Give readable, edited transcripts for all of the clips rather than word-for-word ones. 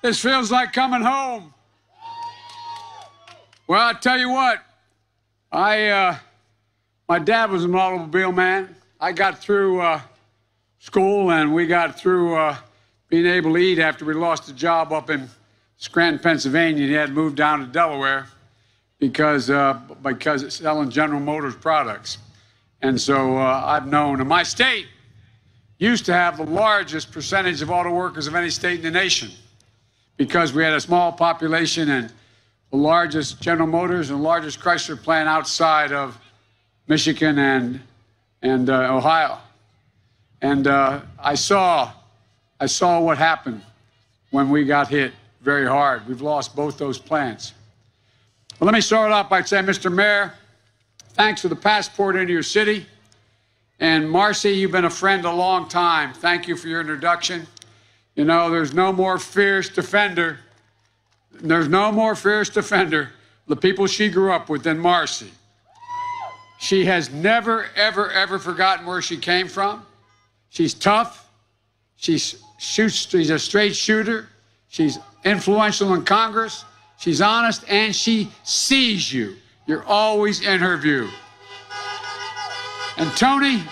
This feels like coming home. Well, I tell you what, my dad was an automobile man. I got through school, and we got through being able to eat after we lost a job up in Scranton, Pennsylvania. He had moved down to Delaware because it's selling General Motors products. And so I've known, and my state used to have the largest percentage of auto workers of any state in the nation because we had a small population and the largest General Motors and the largest Chrysler plant outside of Michigan and Ohio. And I saw what happened when we got hit very hard. We've lost both those plants. Well, let me start off by saying, Mr. Mayor, thanks for the passport into your city. And Marcy, you've been a friend a long time. Thank you for your introduction. You know, there's no more fierce defender. There's no more fierce defender the people she grew up with than Marcy. She has never, ever, ever forgotten where she came from. She's tough. She's a straight shooter. She's influential in Congress. She's honest, and she sees you. You're always in her view. And Tony,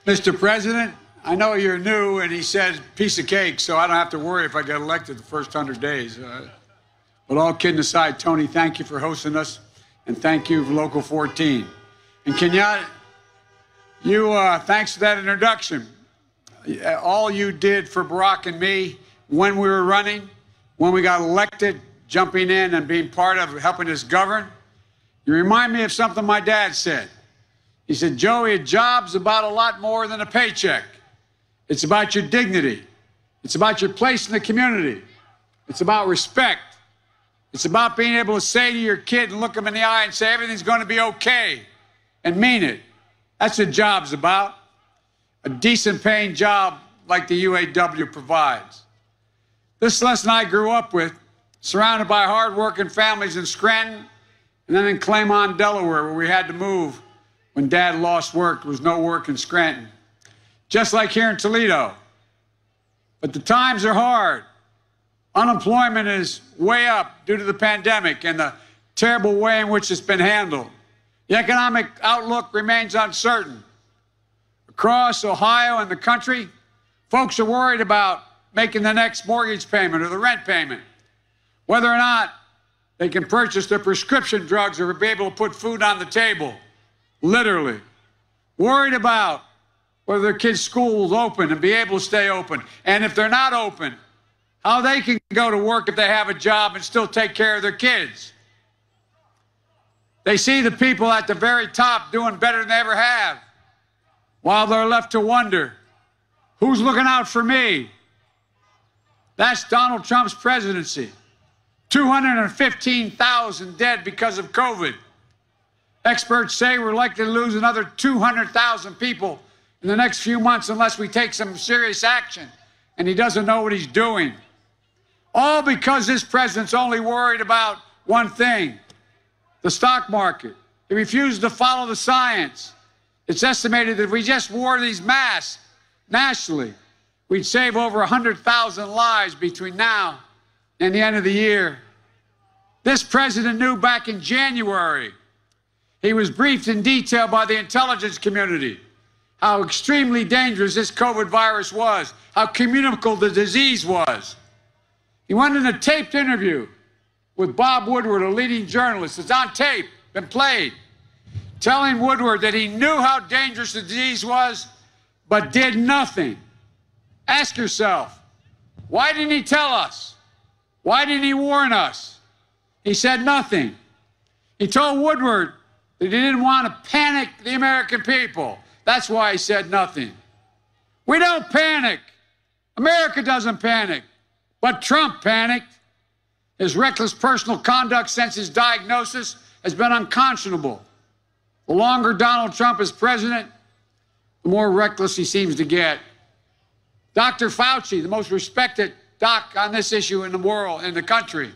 Mr. President, I know you're new, and he said piece of cake, so I don't have to worry if I get elected the first 100 days. But all kidding aside, Tony, thank you for hosting us, and thank you for Local 14. And Kenyatta, thanks for that introduction. All you did for Barack and me when we were running, when we got elected, jumping in and being part of helping us govern, you remind me of something my dad said. He said, Joey, a job's about a lot more than a paycheck. It's about your dignity. It's about your place in the community. It's about respect. It's about being able to say to your kid and look him in the eye and say everything's going to be okay and mean it. That's what a job's about. A decent paying job like the UAW provides. This lesson I grew up with, surrounded by hardworking families in Scranton and then in Claymont, Delaware, where we had to move when Dad lost work. There was no work in Scranton. Just like here in Toledo. But the times are hard. Unemployment is way up due to the pandemic and the terrible way in which it's been handled. The economic outlook remains uncertain. Across Ohio and the country, folks are worried about making the next mortgage payment or the rent payment, whether or not they can purchase their prescription drugs or be able to put food on the table, literally. Worried about whether their kids' school will open and be able to stay open. And if they're not open, how they can go to work if they have a job and still take care of their kids. They see the people at the very top doing better than they ever have, while they're left to wonder, who's looking out for me? That's Donald Trump's presidency. 215,000 dead because of COVID. Experts say we're likely to lose another 200,000 people in the next few months unless we take some serious action, and he doesn't know what he's doing. All because this president's only worried about one thing, the stock market. He refuses to follow the science. It's estimated that if we just wore these masks nationally, we'd save over 100,000 lives between now and the end of the year. This president knew back in January. He was briefed in detail by the intelligence community how extremely dangerous this COVID virus was, how communicable the disease was. He went in a taped interview with Bob Woodward, a leading journalist. It's on tape, been played, telling Woodward that he knew how dangerous the disease was, but did nothing. Ask yourself, why didn't he tell us? Why didn't he warn us? He said nothing. He told Woodward that he didn't want to panic the American people. That's why he said nothing. We don't panic. America doesn't panic. But Trump panicked. His reckless personal conduct since his diagnosis has been unconscionable. The longer Donald Trump is president, the more reckless he seems to get. Dr. Fauci, the most respected doc on this issue in the world, in the country,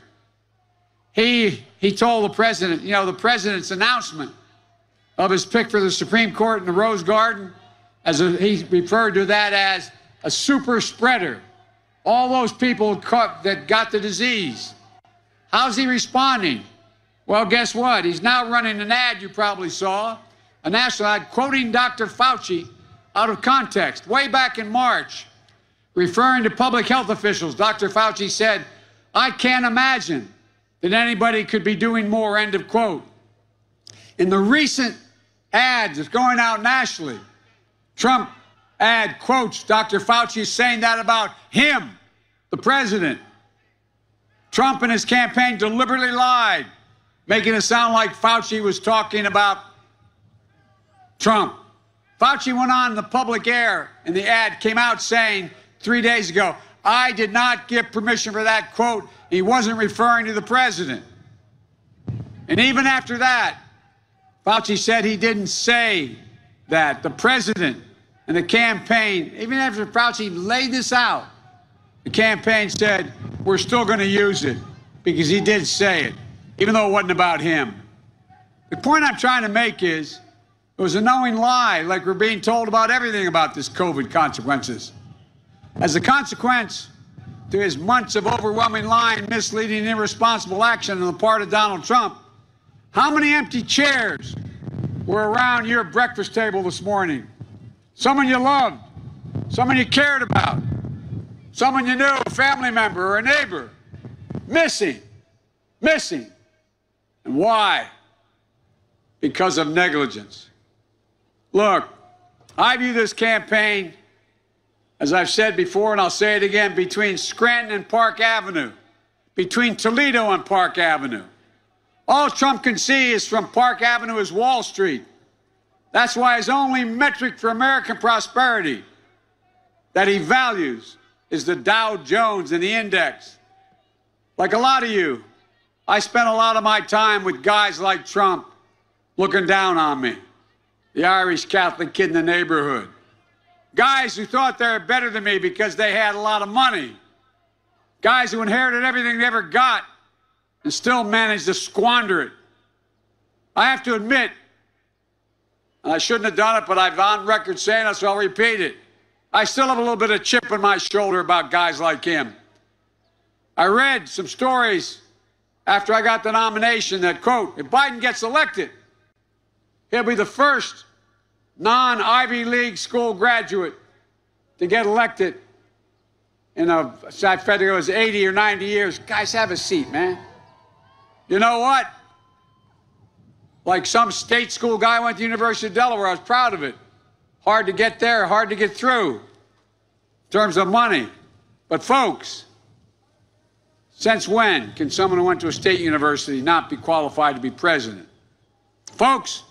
he told the president, you know, the president's announcement of his pick for the Supreme Court in the Rose Garden, he referred to that as a super spreader. all those people that got the disease. How's he responding? Well, guess what? He's now running an ad you probably saw, a national ad quoting Dr. Fauci out of context. Way back in March, referring to public health officials, Dr. Fauci said, "I can't imagine that anybody could be doing more," end of quote. In the recent ads that's going out nationally, Trump ad quotes Dr. Fauci saying that about him, the president. Trump and his campaign deliberately lied, making it sound like Fauci was talking about Trump. Fauci went on the public air, and the ad came out saying 3 days ago, "I did not give permission for that quote." He wasn't referring to the president. And even after that, Fauci said he didn't say that. The president and the campaign, even after Fauci laid this out, the campaign said, "We're still going to use it," because he did say it, even though it wasn't about him. The point I'm trying to make is, it was a knowing lie, like we're being told about everything about this COVID consequences. As a consequence to his months of overwhelming lying, misleading, and irresponsible action on the part of Donald Trump, how many empty chairs were around your breakfast table this morning? Someone you loved, someone you cared about, someone you knew, a family member or a neighbor, missing. And why? Because of negligence. Look, I view this campaign, as I've said before, and I'll say it again, between Scranton and Park Avenue, between Toledo and Park Avenue. All Trump can see is from Park Avenue is Wall Street. That's why his only metric for American prosperity that he values is the Dow Jones and the index. Like a lot of you, I spent a lot of my time with guys like Trump looking down on me, the Irish Catholic kid in the neighborhood. Guys who thought they were better than me because they had a lot of money. Guys who inherited everything they ever got and still managed to squander it. I have to admit, and I shouldn't have done it, but I've on record saying it, so I'll repeat it. I still have a little bit of chip on my shoulder about guys like him. I read some stories after I got the nomination that, quote, if Biden gets elected, he'll be the first non-Ivy League school graduate to get elected in I figured it was 80 or 90 years. Guys, have a seat, man. You know what? Like some state school guy went to the University of Delaware, I was proud of it. Hard to get there, hard to get through in terms of money. But folks, since when can someone who went to a state university not be qualified to be president? Folks,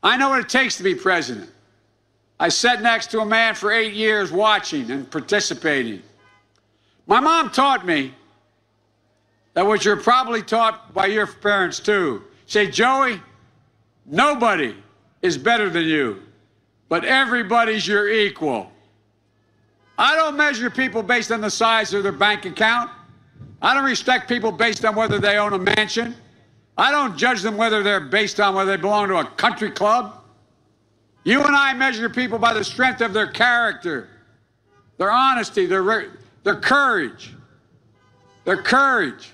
I know what it takes to be president. I sat next to a man for 8 years watching and participating. My mom taught me that what you're probably taught by your parents too. Say, Joey, nobody is better than you, but everybody's your equal. I don't measure people based on the size of their bank account. I don't respect people based on whether they own a mansion. I don't judge them whether they're based on whether they belong to a country club. You and I measure people by the strength of their character, their honesty, their courage. Their courage.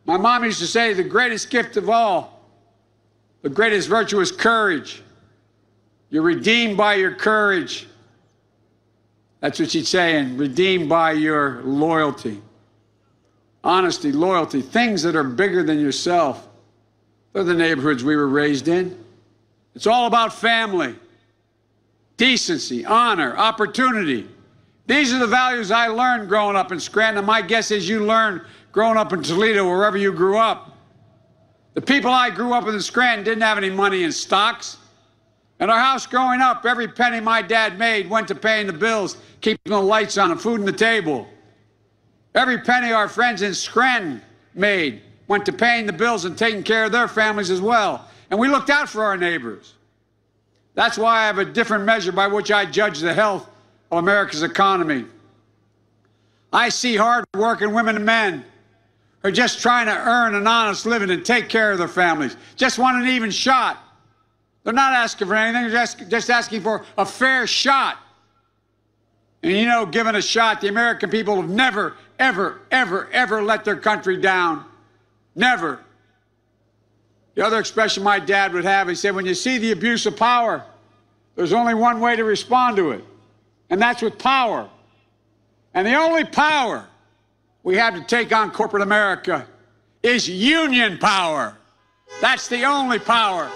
My mom used to say the greatest gift of all, the greatest virtue is courage. You're redeemed by your courage. That's what she'd say, and redeemed by your loyalty. Honesty, loyalty, things that are bigger than yourself. They're the neighborhoods we were raised in. It's all about family, decency, honor, opportunity. These are the values I learned growing up in Scranton, and my guess is you learned growing up in Toledo, wherever you grew up. The people I grew up in Scranton didn't have any money in stocks. In our house growing up, every penny my dad made went to paying the bills, keeping the lights on and food on the table. Every penny our friends in Scranton made went to paying the bills and taking care of their families as well. And we looked out for our neighbors. That's why I have a different measure by which I judge the health of America's economy. I see hard-working women and men who are just trying to earn an honest living and take care of their families, just want an even shot. They're not asking for anything, they're just asking for a fair shot. And you know, given a shot, the American people have never, ever, ever, ever let their country down. Never. The other expression my dad would have, he said, when you see the abuse of power, there's only one way to respond to it, and that's with power. And the only power we have to take on corporate America is union power. That's the only power.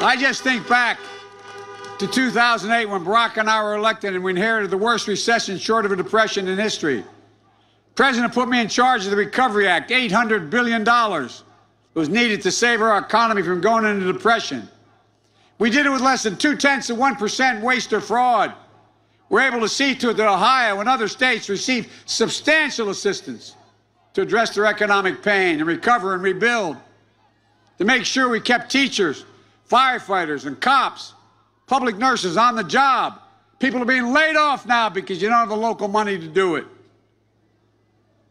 I just think back to 2008 when Barack and I were elected and we inherited the worst recession short of a depression in history. The president put me in charge of the Recovery Act, $800 billion was needed to save our economy from going into depression. We did it with less than 0.2% waste or fraud. We're able to see to it that Ohio and other states received substantial assistance to address their economic pain and recover and rebuild, to make sure we kept teachers, firefighters, and cops, public nurses on the job. People are being laid off now because you don't have the local money to do it.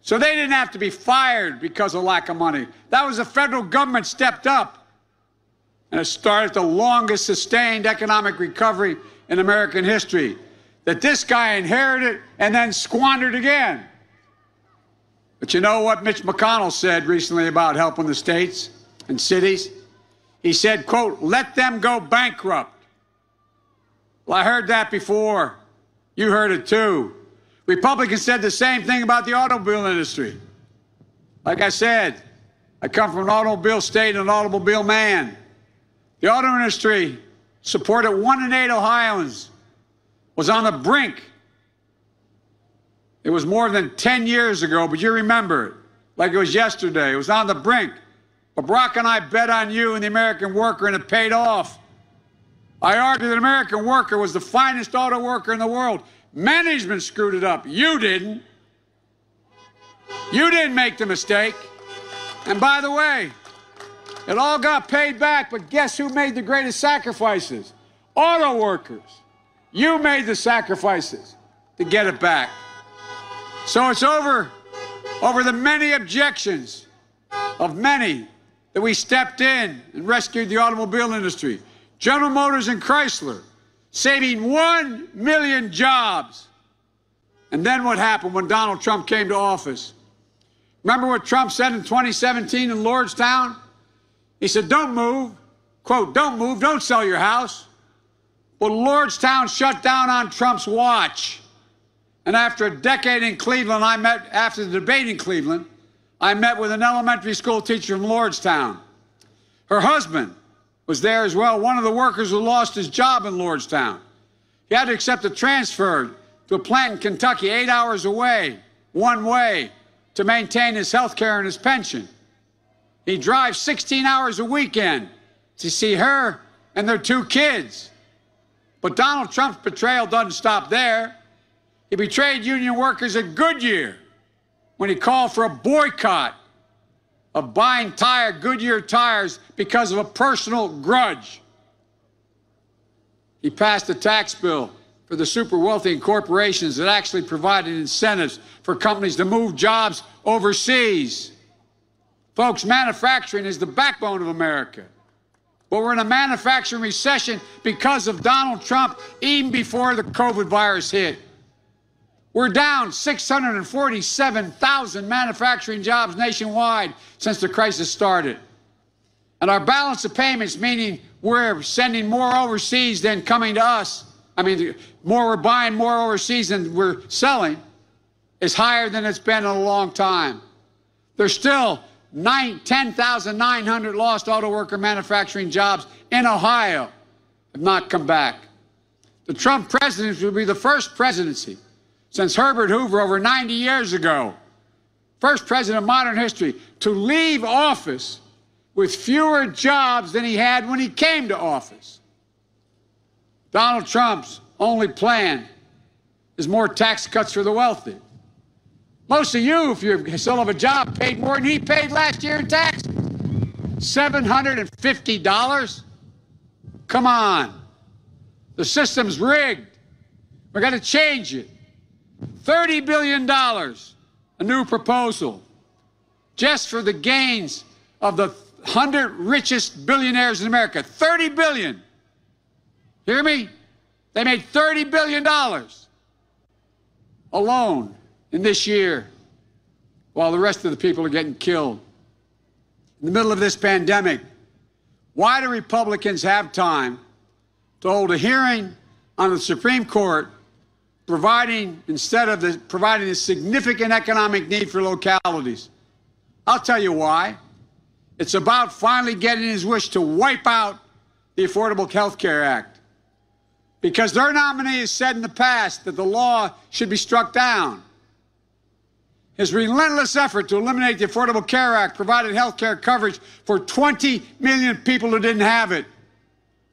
So they didn't have to be fired because of lack of money. That was the federal government stepped up. And it started the longest sustained economic recovery in American history that this guy inherited and then squandered again. But you know what Mitch McConnell said recently about helping the states and cities? He said, quote, let them go bankrupt. Well, I heard that before. You heard it too. Republicans said the same thing about the automobile industry. Like I said, I come from an automobile state and an automobile man. The auto industry, supported 1 in 8 Ohioans, was on the brink. It was more than 10 years ago, but you remember it like it was yesterday. It was on the brink. But Barack and I bet on you and the American worker, and it paid off. I argue that the American worker was the finest auto worker in the world. Management screwed it up. You didn't. You didn't make the mistake. And by the way, it all got paid back, but guess who made the greatest sacrifices? Auto workers. You made the sacrifices to get it back. So it's over the many objections of many that we stepped in and rescued the automobile industry. General Motors and Chrysler, saving 1 million jobs. And then what happened when Donald Trump came to office? Remember what Trump said in 2017 in Lordstown? He said, don't move, quote, don't move, don't sell your house. Well, Lordstown shut down on Trump's watch. And after a decade in Cleveland, after the debate in Cleveland, I met with an elementary school teacher from Lordstown. Her husband was there as well, one of the workers who lost his job in Lordstown. He had to accept a transfer to a plant in Kentucky 8 hours away, one way, to maintain his health care and his pension. He drives 16 hours a weekend to see her and their 2 kids. But Donald Trump's betrayal doesn't stop there. He betrayed union workers at Goodyear when he called for a boycott of buying Goodyear tires because of a personal grudge. He passed a tax bill for the super wealthy and corporations that actually provided incentives for companies to move jobs overseas. Folks, manufacturing is the backbone of America. But we're in a manufacturing recession because of Donald Trump, even before the COVID virus hit. We're down 647,000 manufacturing jobs nationwide since the crisis started. And our balance of payments, meaning we're sending more overseas than coming to us, we're buying more overseas than we're selling, is higher than it's been in a long time. There's still 10,900 lost auto worker manufacturing jobs in Ohio have not come back. The Trump presidency will be the first presidency since Herbert Hoover over 90 years ago, first president of modern history, to leave office with fewer jobs than he had when he came to office. Donald Trump's only plan is more tax cuts for the wealthy. Most of you, if you still have a job, paid more than he paid last year in taxes. $750? Come on. The system's rigged. We've got to change it. $30 billion, a new proposal, just for the gains of the 100 richest billionaires in America. $30 billion. Hear me? They made $30 billion alone in this year, while the rest of the people are getting killed. In the middle of this pandemic, why do Republicans have time to hold a hearing on the Supreme Court, instead of providing a significant economic need for localities? I'll tell you why. It's about finally getting his wish to wipe out the Affordable Health Care Act, because their nominee has said in the past that the law should be struck down. His relentless effort to eliminate the Affordable Care Act provided health care coverage for 20 million people who didn't have it,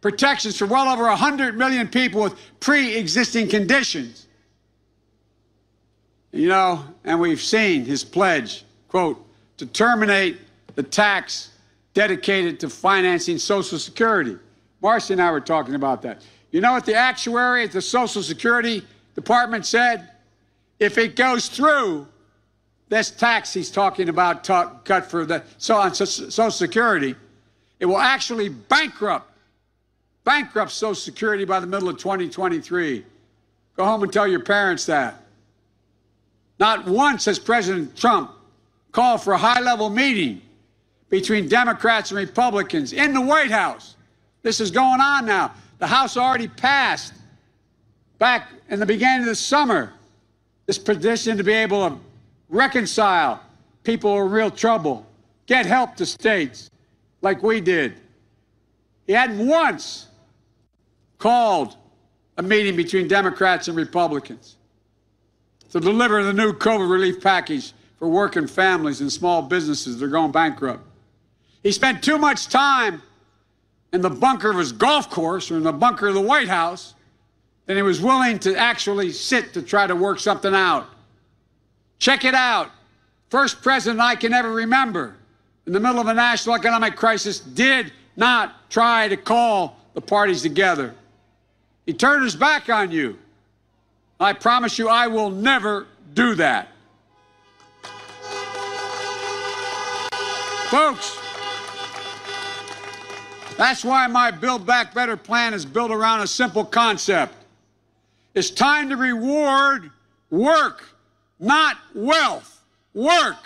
protections for well over 100 million people with pre-existing conditions. You know, and we've seen his pledge, quote, to terminate the tax dedicated to financing Social Security. Marcy and I were talking about that. You know what the actuary at the Social Security Department said? If it goes through, this tax he's talking about cut for the Social Security, it will actually bankrupt Social Security by the middle of 2023. Go home and tell your parents that. Not once has President Trump called for a high-level meeting between Democrats and Republicans in the White House. This is going on now. The House already passed, back in the beginning of the summer, this petition to be able to reconcile people who are in real trouble, get help to states like we did. He hadn't once called a meeting between Democrats and Republicans to deliver the new COVID relief package for working families and small businesses that are going bankrupt. He spent too much time in the bunker of his golf course or in the bunker of the White House than he was willing to actually sit to try to work something out. Check it out. First president I can ever remember, in the middle of a national economic crisis, did not try to call the parties together. He turned his back on you. I promise you I will never do that. Folks, that's why my Build Back Better plan is built around a simple concept. It's time to reward work, not wealth. Work.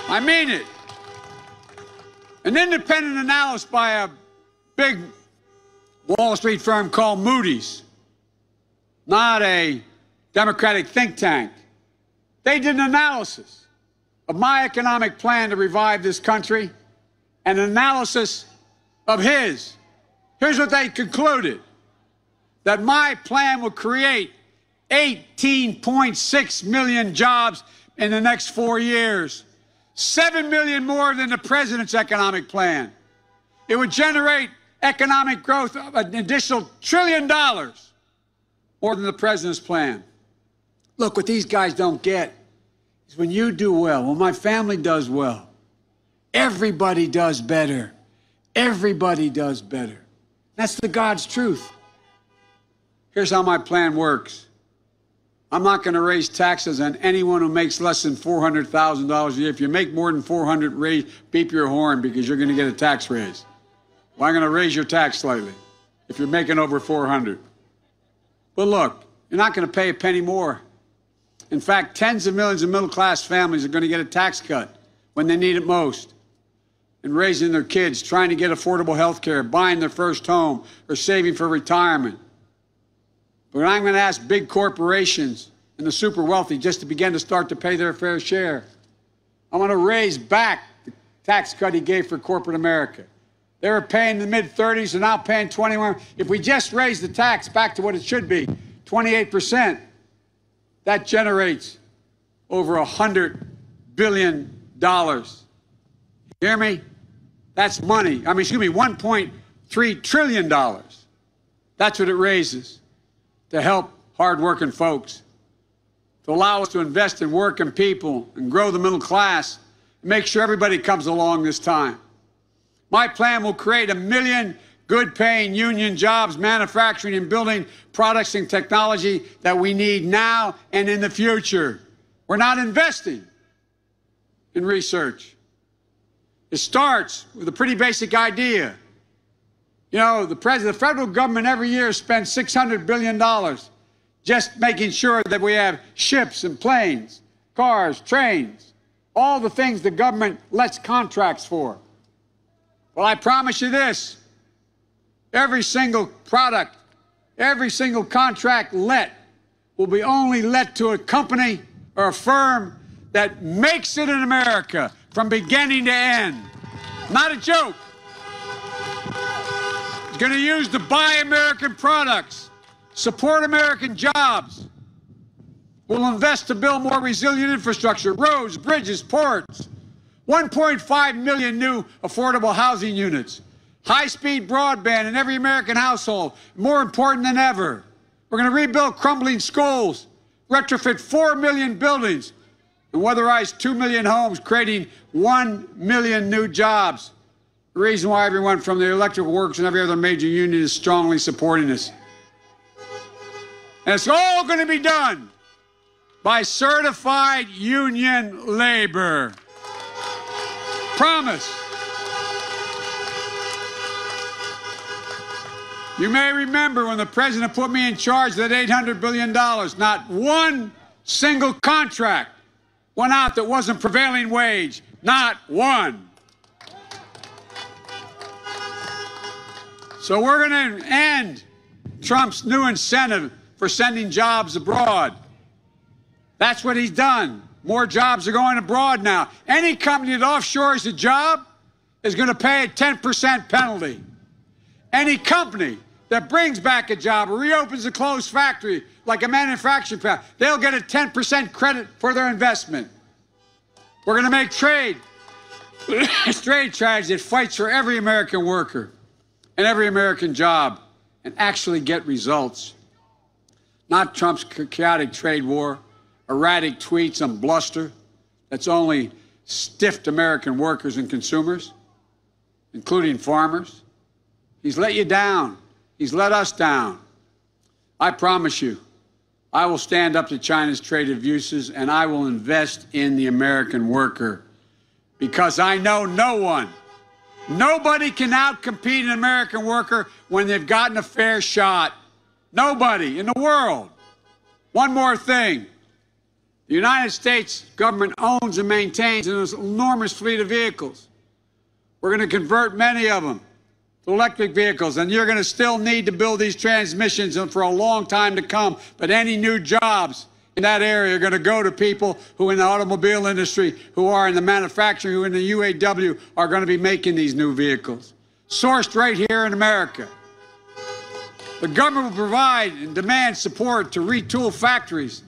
I mean it. An independent analysis by a big Wall Street firm called Moody's, not a Democratic think tank, they did an analysis of my economic plan to revive this country, and an analysis of his. Here's what they concluded: that my plan will create 18.6 million jobs in the next 4 years, 7 million more than the president's economic plan. It would generate economic growth of an additional $1 trillion more than the president's plan. Look, what these guys don't get is when you do well, when my family does well, everybody does better. Everybody does better. That's the God's truth. Here's how my plan works. I'm not going to raise taxes on anyone who makes less than $400,000 a year. If you make more than $400,000, beep your horn, because you're going to get a tax raise. Well, I'm going to raise your tax slightly if you're making over $400,000. But look, you're not going to pay a penny more. In fact, tens of millions of middle-class families are going to get a tax cut when they need it most. And raising their kids, trying to get affordable health care, buying their first home, or saving for retirement. But I'm going to ask big corporations and the super wealthy just to begin to start to pay their fair share. I want to raise back the tax cut he gave for corporate America. They were paying in the mid-30s and now paying 21%. If we just raise the tax back to what it should be, 28%, that generates over $100 billion. Hear me? That's money. I mean, excuse me, $1.3 trillion. That's what it raises to help hardworking folks, to allow us to invest in working people and grow the middle class, and make sure everybody comes along this time. My plan will create 1 million good-paying union jobs, manufacturing and building products and technology that we need now and in the future. We're not investing in research. It starts with a pretty basic idea. You know, the federal government every year spends $600 billion just making sure that we have ships and planes, cars, trains, all the things the government lets contracts for. Well, I promise you this, every single product, every single contract will be only let to a company or a firm that makes it in America from beginning to end. Not a joke. It's going to use to buy American products, support American jobs. We'll invest to build more resilient infrastructure, roads, bridges, ports, 1.5 million new affordable housing units, high-speed broadband in every American household, more important than ever. We're going to rebuild crumbling schools, retrofit 4 million buildings, and weatherize 2 million homes, creating 1 million new jobs. The reason why everyone from the electrical works and every other major union is strongly supporting this. And it's all going to be done by certified union labor. Promise. You may remember when the president put me in charge of that $800 billion, not one single contract went out that wasn't prevailing wage. Not one. So we're going to end Trump's new incentive for sending jobs abroad. That's what he's done. More jobs are going abroad now. Any company that offshores a job is going to pay a 10% penalty. Any company that brings back a job or reopens a closed factory, like a manufacturing plant, they'll get a 10% credit for their investment. We're going to make trade a trade strategy that fights for every American worker and every American job and actually get results. Not Trump's chaotic trade war, erratic tweets and bluster that's only stiffed American workers and consumers, including farmers. He's let you down. He's let us down. I promise you, I will stand up to China's trade abuses, and I will invest in the American worker because I know nobody can outcompete an American worker when they've gotten a fair shot. Nobody in the world. One more thing. The United States government owns and maintains an enormous fleet of vehicles. We're going to convert many of them to electric vehicles, and you're going to still need to build these transmissions for a long time to come. But any new jobs in that area are going to go to people who in the automobile industry, who are in the manufacturing, who in the UAW are going to be making these new vehicles, sourced right here in America. The government will provide and demand support to retool factories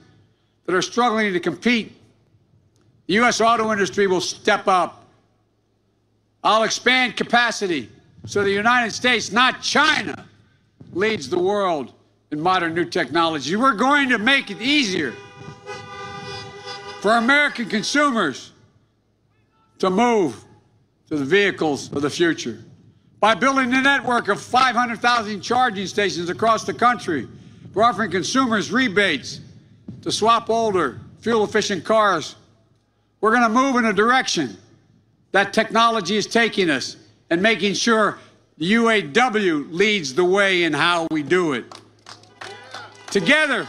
that are struggling to compete. The U.S. auto industry will step up. I'll expand capacity so the United States, not China, leads the world in modern new technology. We're going to make it easier for American consumers to move to the vehicles of the future by building a network of 500,000 charging stations across the country. We're offering consumers rebates to swap older, fuel-efficient cars. We're going to move in a direction that technology is taking us and making sure the UAW leads the way in how we do it. Together,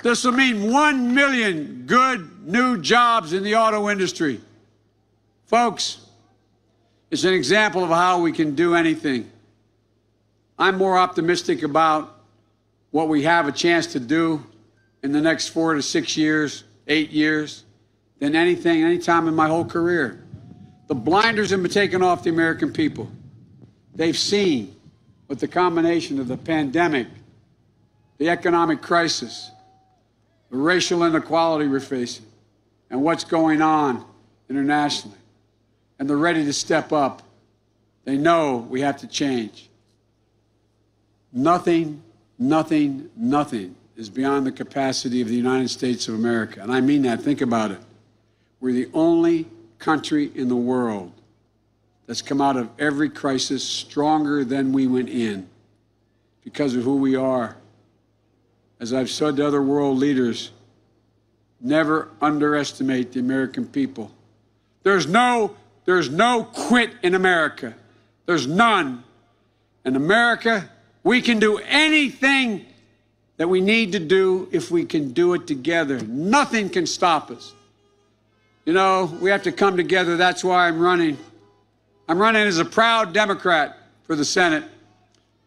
this will mean 1 million good new jobs in the auto industry. Folks, it's an example of how we can do anything. I'm more optimistic about what we have a chance to do in the next 4 to 6 years, 8 years, than any time in my whole career. The blinders have been taken off the American people. They've seen with the combination of the pandemic, the economic crisis, the racial inequality we're facing, and what's going on internationally. And they're ready to step up. They know we have to change. Nothing is beyond the capacity of the United States of America. And I mean that. Think about it. We're the only country in the world that's come out of every crisis stronger than we went in because of who we are. As I've said to other world leaders, never underestimate the American people. There's no quit in America. There's none. In America, we can do anything that we need to do if we can do it together. Nothing can stop us. You know, we have to come together. That's why I'm running. I'm running as a proud Democrat for the Senate.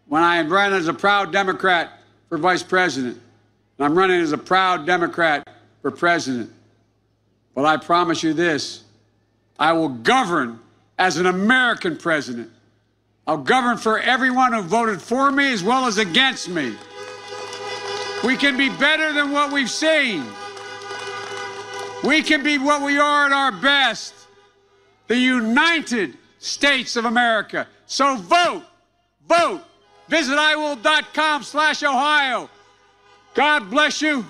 When I ran as a proud Democrat for Vice President. And I'm running as a proud Democrat for President. But I promise you this, I will govern as an American president. I'll govern for everyone who voted for me as well as against me. We can be better than what we've seen. We can be what we are at our best, the United States of America. So vote, vote. Visit iwill.com/Ohio. God bless you.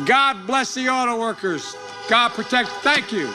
God bless the auto workers. God protect. Thank you.